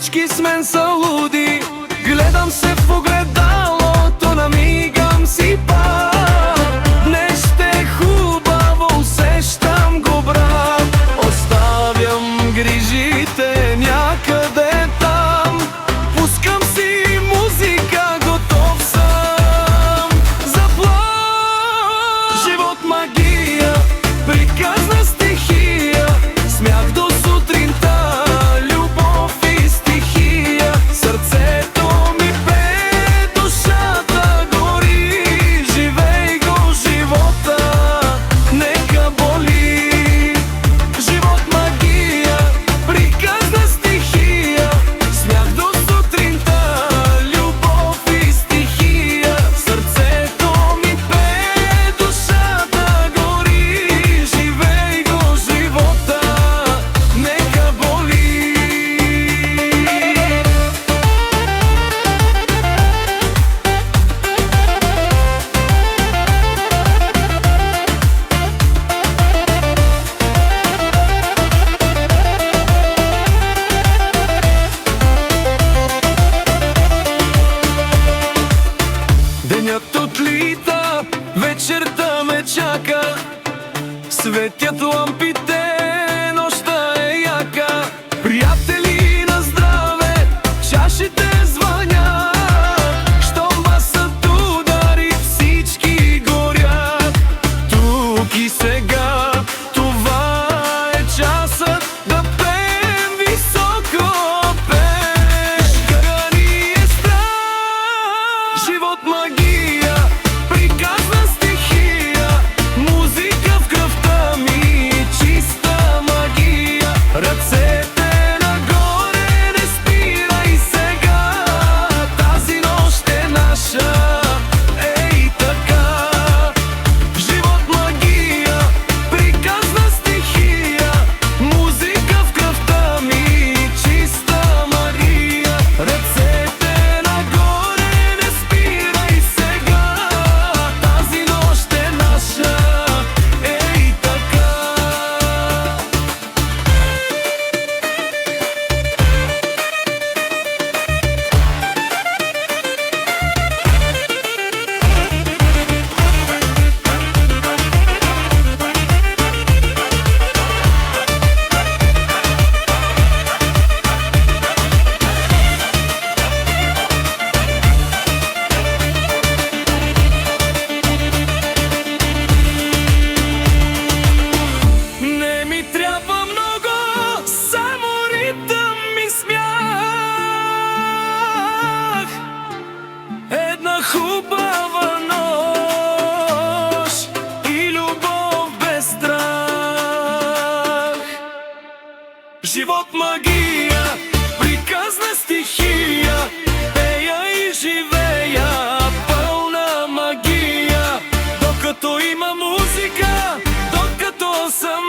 всички с мен са луди. Гледам се в огледалото, намигам си пак. Днес ще е хубаво, усещам го, брат. Оставям грижите някъде там, пускам си музика, готов съм за план. Живот магия, приказна стихия, смях до сутринта, любов и стихия. Сърцето ми пее, душата гори, живей го живота, нека боли. Живот магия, приказна стихия, смях до сутринта, любов и стихия. Сърцето ми пее, душата гори, живей го живота, нека боли. Денят отлита, вечерта ме чака, светят лампите, нощта е яка. Приятели, на здраве, чашите звънят, щом басът удари, всички горят. Тук и сега, това е часът да пеем високо, пееш, гъни е страх. Живот магия, приказна стихия, музика в кръвта ми, чиста магия. Ръцете нагоре, не спирай сега, тази нощ е наша, ей така. Живот магия, приказна стихия, музика в кръвта ми, чиста магия. Ръцете нагоре, не спирай сега, тази нощ е наша, ей така. Не ми трябва много, само ритъм и смях. Една хубава нощ и любов без страх. Живот магия, приказна стихия, пея и живея, пълна магия. Докато има музика, докато съм